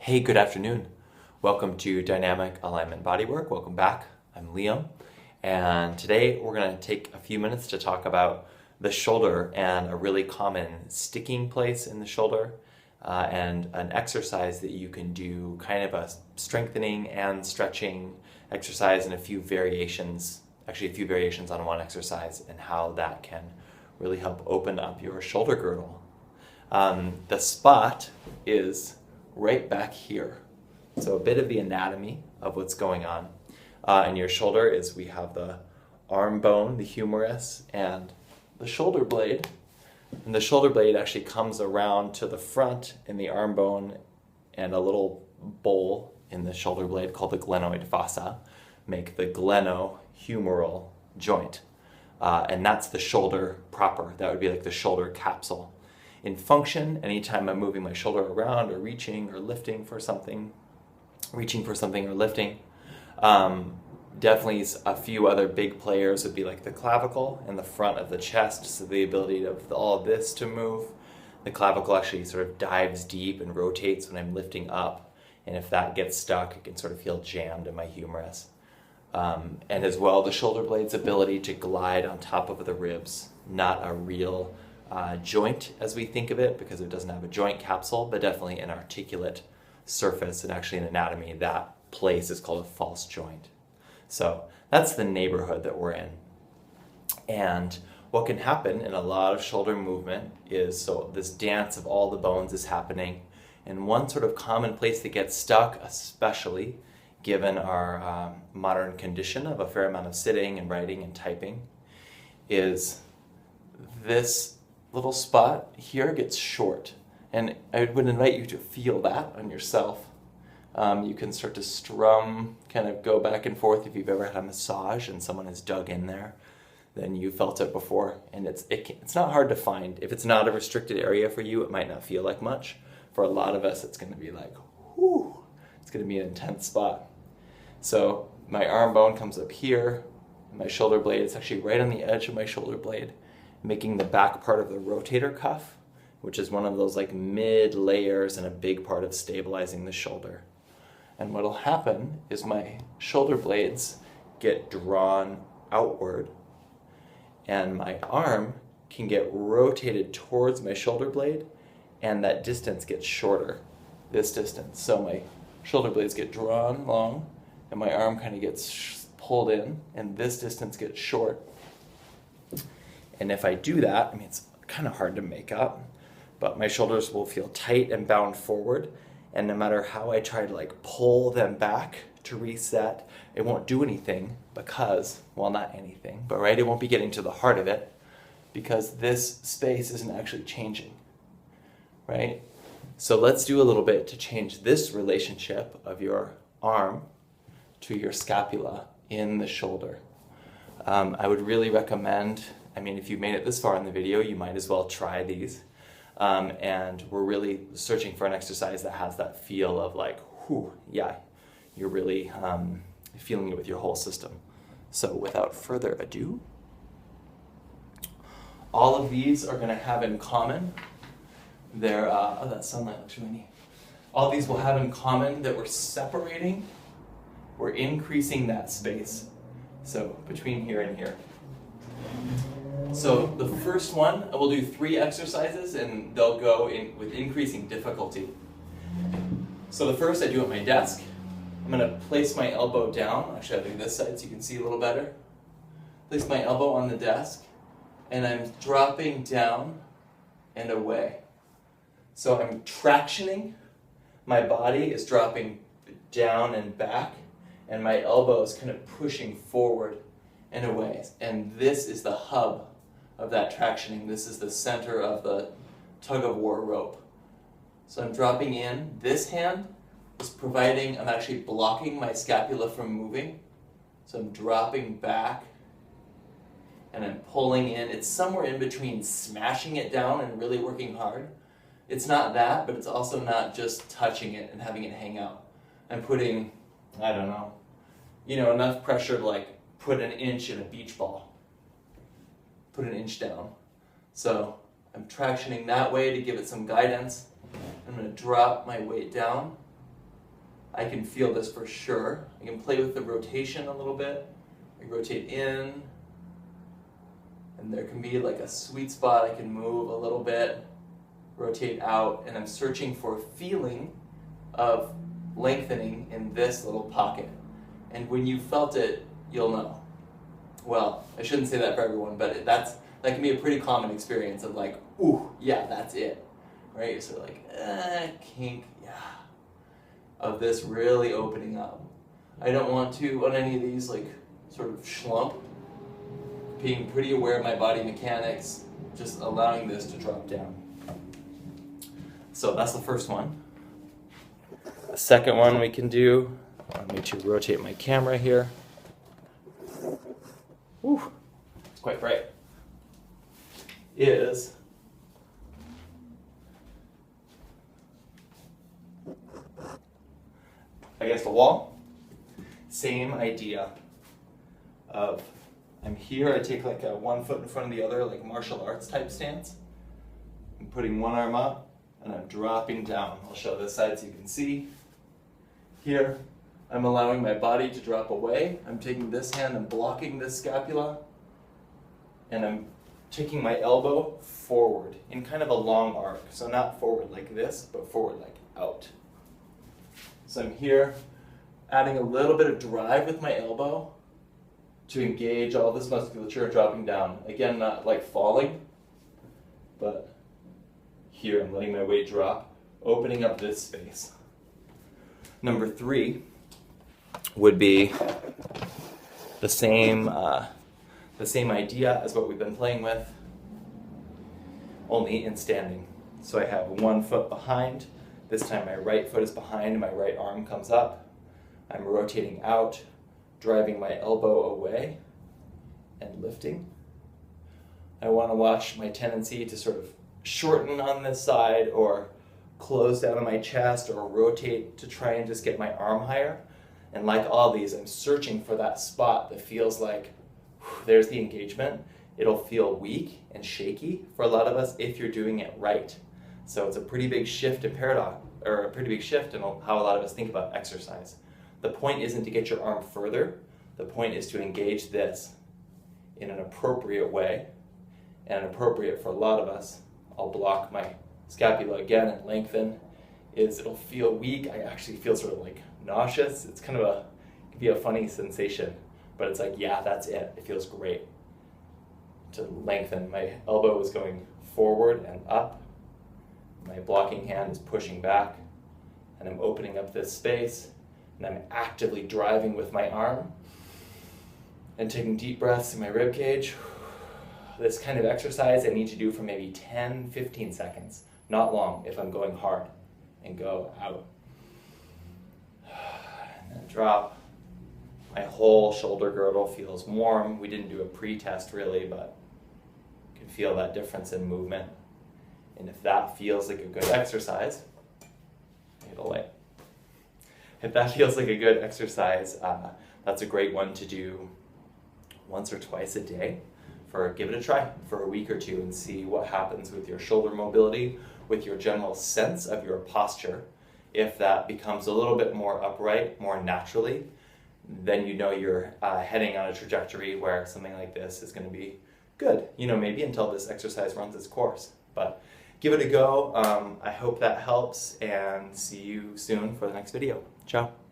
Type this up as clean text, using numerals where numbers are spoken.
Hey, good afternoon. Welcome to Dynamic Alignment Bodywork. Welcome back. I'm Liam, and today we're going to take a few minutes to talk about the shoulder and a really common sticking place in the shoulder, and an exercise that you can do, kind of a strengthening and stretching exercise, and a few variations on one exercise, and how that can really help open up your shoulder girdle. The spot is right back here. So a bit of the anatomy of what's going on in your shoulder is we have the arm bone, the humerus, and the shoulder blade. And the shoulder blade actually comes around to the front in the arm bone, and a little bowl in the shoulder blade called the glenoid fossa make the glenohumeral joint. And that's the shoulder proper. That would be like the shoulder capsule. In function, anytime I'm moving my shoulder around or reaching or lifting for something, definitely a few other big players would be like the clavicle and the front of the chest, so the ability of all of this to move. The clavicle actually sort of dives deep and rotates when I'm lifting up, and if that gets stuck, it can sort of feel jammed in my humerus. And as well, the shoulder blade's ability to glide on top of the ribs, not a real joint as we think of it, because it doesn't have a joint capsule, but definitely an articulate surface, and actually in anatomy that place is called a false joint. So that's the neighborhood that we're in. And what can happen in a lot of shoulder movement is, so this dance of all the bones is happening, and one sort of common place that gets stuck, especially given our modern condition of a fair amount of sitting and writing and typing, is this little spot here gets short. And I would invite you to feel that on yourself. You can start to strum, kind of go back and forth. If you've ever had a massage and someone has dug in there, then you felt it before. And it's not hard to find. If it's not a restricted area for you, it might not feel like much. For a lot of us, it's going to be like, whoo, it's going to be an intense spot. So my arm bone comes up here. My shoulder blade is actually right on the edge of my shoulder blade, making the back part of the rotator cuff, which is one of those like mid layers and a big part of stabilizing the shoulder. And what'll happen is my shoulder blades get drawn outward, and my arm can get rotated towards my shoulder blade, and that distance gets shorter, this distance. So my shoulder blades get drawn long, and my arm kind of gets pulled in, and this distance gets short. And if I do that, I mean, it's kind of hard to make up, but my shoulders will feel tight and bound forward. And no matter how I try to like pull them back to reset, it won't do anything because, well, not anything, but right, it won't be getting to the heart of it because this space isn't actually changing, right? So let's do a little bit to change this relationship of your arm to your scapula in the shoulder. I would really recommend, I mean, if you made it this far in the video, you might as well try these. And we're really searching for an exercise that has that feel of like, whew, yeah, you're really feeling it with your whole system. So without further ado, all of these are going to have in common, that sunlight looks really neat. All these will have in common that we're separating, we're increasing that space. So between here and here. So the first one, we'll do 3 exercises, and they'll go in with increasing difficulty. So the first I do at my desk. I'm going to place my elbow down. Actually, I'll do this side so you can see a little better. Place my elbow on the desk, and I'm dropping down and away. So I'm tractioning. My body is dropping down and back, and my elbow is kind of pushing forward and away. And this is the hub of that tractioning. This is the center of the tug-of-war rope. So I'm dropping in. This hand is providing, I'm actually blocking my scapula from moving. So I'm dropping back and I'm pulling in. It's somewhere in between smashing it down and really working hard. It's not that, but it's also not just touching it and having it hang out. I'm putting, I don't know, enough pressure to like put an inch in a beach ball. Put an inch down. So I'm tractioning that way to give it some guidance. I'm going to drop my weight down I can feel this for sure. I can play with the rotation a little bit. I rotate in, and there can be like a sweet spot. I can move a little bit, rotate out, and I'm searching for a feeling of lengthening in this little pocket. And when you felt it, you'll know. Well, I shouldn't say that for everyone, but that can be a pretty common experience of like, ooh, yeah, that's it, right? So like, kink, yeah, of this really opening up. I don't want to, on any of these, like, sort of schlump, being pretty aware of my body mechanics, just allowing this to drop down. So that's the first one. The second one we can do, let me to rotate my camera here. Whew, it's quite bright. Is against the wall. Same idea of I'm here, I take like a 1 foot in front of the other, like martial arts type stance. I'm putting one arm up and I'm dropping down. I'll show this side so you can see. Here, I'm allowing my body to drop away. I'm taking this hand and blocking this scapula, and I'm taking my elbow forward in kind of a long arc. So not forward like this, but forward like out. So I'm here, adding a little bit of drive with my elbow to engage all this musculature, dropping down. Again, not like falling, but here I'm letting my weight drop, opening up this space. Number 3 would be the same idea as what we've been playing with, only in standing. So I have 1 foot behind. This time my right foot is behind and my right arm comes up. I'm rotating out, driving my elbow away and lifting. I want to watch my tendency to sort of shorten on this side or close down on my chest or rotate to try and just get my arm higher. And like all these, I'm searching for that spot that feels like, there's the engagement. It'll feel weak and shaky for a lot of us if you're doing it right. So it's a pretty big shift in paradox, or a pretty big shift in how a lot of us think about exercise. The point isn't to get your arm further. The point is to engage this in an appropriate way, and appropriate for a lot of us. I'll block my scapula again and lengthen. It'll feel weak. I actually feel sort of like nauseous. It's kind of it can be a funny sensation, but it's like, yeah, that's it. It feels great to lengthen. My elbow is going forward and up. My blocking hand is pushing back, and I'm opening up this space, and I'm actively driving with my arm and taking deep breaths in my rib cage. This kind of exercise I need to do for maybe 10, 15 seconds, not long if I'm going hard, and go out. And then drop. My whole shoulder girdle feels warm. We didn't do a pre-test really, but you can feel that difference in movement. And if that feels like a good exercise, it'll light. If that feels like a good exercise, that's a great one to do once or twice a day. Give it a try for a week or two and see what happens with your shoulder mobility, with your general sense of your posture. If that becomes a little bit more upright, more naturally, then you know you're heading on a trajectory where something like this is going to be good. Maybe until this exercise runs its course. But give it a go. I hope that helps, and see you soon for the next video. Ciao.